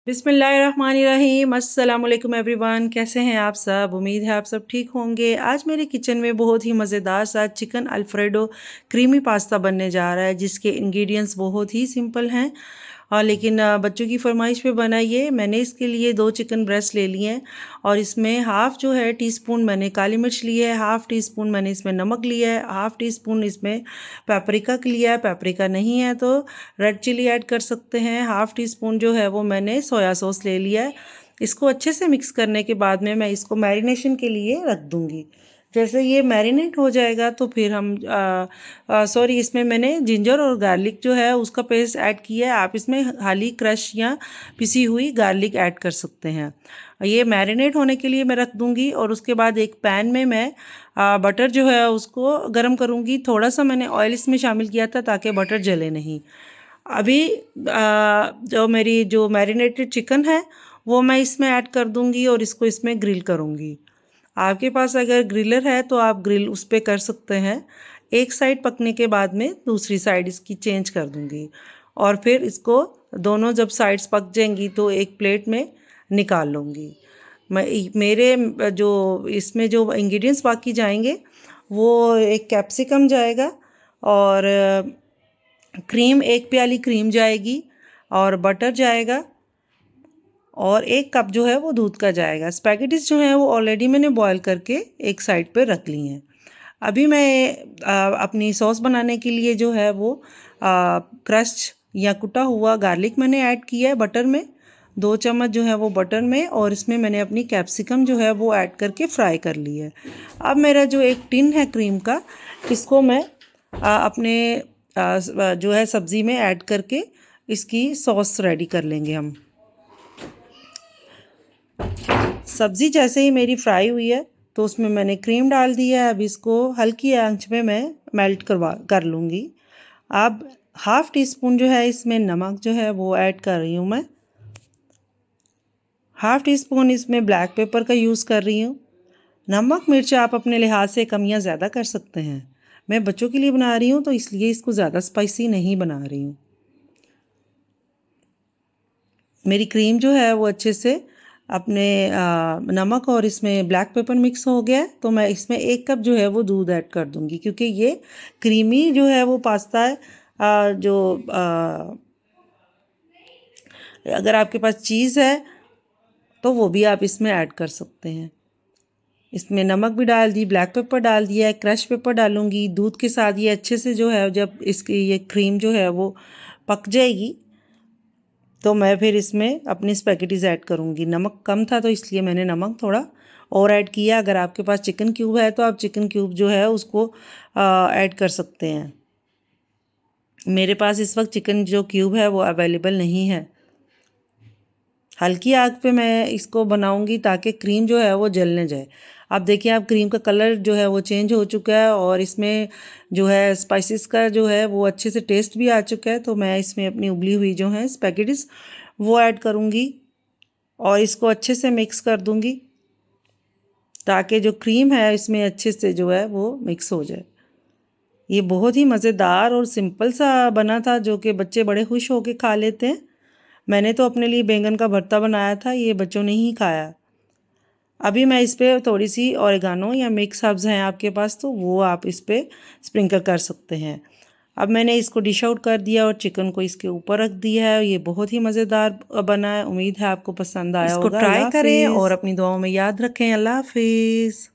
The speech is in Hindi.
बिस्मिल्लाहिर्रहमानिर्रहीम। अस्सलाम वालेकुम एवरीवन, कैसे हैं आप सब? उम्मीद है आप सब ठीक होंगे। आज मेरे किचन में बहुत ही मज़ेदार सा चिकन अल्फ्रेडो क्रीमी पास्ता बनने जा रहा है, जिसके इंग्रेडिएंट्स बहुत ही सिंपल हैं लेकिन बच्चों की फरमाइश पे बना ये। मैंने इसके लिए 2 चिकन ब्रेस्ट ले लिए हैं और इसमें हाफ़ जो है टीस्पून मैंने काली मिर्च ली है, हाफ़ टीस्पून मैंने इसमें नमक लिया है, हाफ़ टीस्पून इसमें पेपरिका लिया है। पेपरिका नहीं है तो रेड चिली ऐड कर सकते हैं। हाफ़ टीस्पून जो है वो मैंने सोया सॉस ले लिया है। इसको अच्छे से मिक्स करने के बाद में मैं इसको मैरिनेशन के लिए रख दूँगी। जैसे ये मैरिनेट हो जाएगा तो फिर हम इसमें मैंने जिंजर और गार्लिक जो है उसका पेस्ट ऐड किया है। आप इसमें हाली क्रश या पिसी हुई गार्लिक ऐड कर सकते हैं। ये मैरिनेट होने के लिए मैं रख दूँगी और उसके बाद एक पैन में मैं बटर जो है उसको गरम करूँगी। थोड़ा सा मैंने ऑयल इसमें शामिल किया था ताकि बटर जले नहीं। अभी जो मैरिनेटेड चिकन है वो मैं इसमें ऐड कर दूँगी और इसको इसमें ग्रिल करूँगी। आपके पास अगर ग्रिलर है तो आप ग्रिल उस पे कर सकते हैं। एक साइड पकने के बाद में दूसरी साइड इसकी चेंज कर दूँगी और फिर इसको दोनों जब साइड्स पक जाएंगी तो एक प्लेट में निकाल लूँगी। मेरे जो इसमें जो इंग्रेडिएंट्स बाकी जाएंगे वो एक कैप्सिकम जाएगा और क्रीम, 1 प्याली क्रीम जाएगी और बटर जाएगा और 1 कप जो है वो दूध का जाएगा। स्पैगेटीज जो हैं वो ऑलरेडी मैंने बॉईल करके एक साइड पे रख ली हैं। अभी मैं अपनी सॉस बनाने के लिए जो है वो क्रश्ड या कुटा हुआ गार्लिक मैंने ऐड किया है बटर में। 2 चम्मच जो है वो बटर में और इसमें मैंने अपनी कैप्सिकम जो है वो ऐड करके फ्राई कर ली है। अब मेरा जो एक टिन है क्रीम का, इसको मैं अपने जो है सब्ज़ी में ऐड करके इसकी सॉस रेडी कर लेंगे हम। सब्ज़ी जैसे ही मेरी फ्राई हुई है तो उसमें मैंने क्रीम डाल दी है। अब इसको हल्की आंच पे मैं मेल्ट कर लूँगी। अब हाफ़ टी स्पून जो है इसमें नमक जो है वो ऐड कर रही हूँ मैं। हाफ़ टी स्पून इसमें ब्लैक पेपर का यूज़ कर रही हूँ। नमक मिर्च आप अपने लिहाज से कम या ज़्यादा कर सकते हैं। मैं बच्चों के लिए बना रही हूँ तो इसलिए इसको ज़्यादा स्पाइसी नहीं बना रही हूँ। मेरी क्रीम जो है वो अच्छे से अपने नमक और इसमें ब्लैक पेपर मिक्स हो गया है तो मैं इसमें 1 कप जो है वो दूध ऐड कर दूँगी, क्योंकि ये क्रीमी जो है वो पास्ता है। अगर आपके पास चीज़ है तो वो भी आप इसमें ऐड कर सकते हैं। इसमें नमक भी डाल दी, ब्लैक पेपर डाल दिया है, क्रश पेपर डालूँगी। दूध के साथ ये अच्छे से जो है जब इसकी ये क्रीम जो है वो पक जाएगी तो मैं फिर इसमें अपनी स्पैगेटीज़ ऐड करूँगी। नमक कम था तो इसलिए मैंने नमक थोड़ा और ऐड किया। अगर आपके पास चिकन क्यूब है तो आप चिकन क्यूब जो है उसको ऐड कर सकते हैं। मेरे पास इस वक्त चिकन जो क्यूब है वो अवेलेबल नहीं है। हल्की आग पे मैं इसको बनाऊंगी ताकि क्रीम जो है वो जल न जाए। आप देखिए, आप क्रीम का कलर जो है वो चेंज हो चुका है और इसमें जो है स्पाइसेस का जो है वो अच्छे से टेस्ट भी आ चुका है। तो मैं इसमें अपनी उबली हुई जो है स्पैगेटीज वो ऐड करूँगी और इसको अच्छे से मिक्स कर दूँगी ताकि जो क्रीम है इसमें अच्छे से जो है वो मिक्स हो जाए। ये बहुत ही मज़ेदार और सिंपल सा बना था जो कि बच्चे बड़े खुश होकर खा लेते हैं। मैंने तो अपने लिए बैंगन का भरता बनाया था, ये बच्चों ने ही खाया। अभी मैं इस पे थोड़ी सी ऑरिगानो या मिक्स हर्ब्स हैं आपके पास तो वो आप इस पे स्प्रिंकल कर सकते हैं। अब मैंने इसको डिश आउट कर दिया और चिकन को इसके ऊपर रख दिया है। ये बहुत ही मज़ेदार बना है। उम्मीद है आपको पसंद आया होगा। इसको ट्राई करें और अपनी दुआओं में याद रखें। अल्लाह हाफिज़।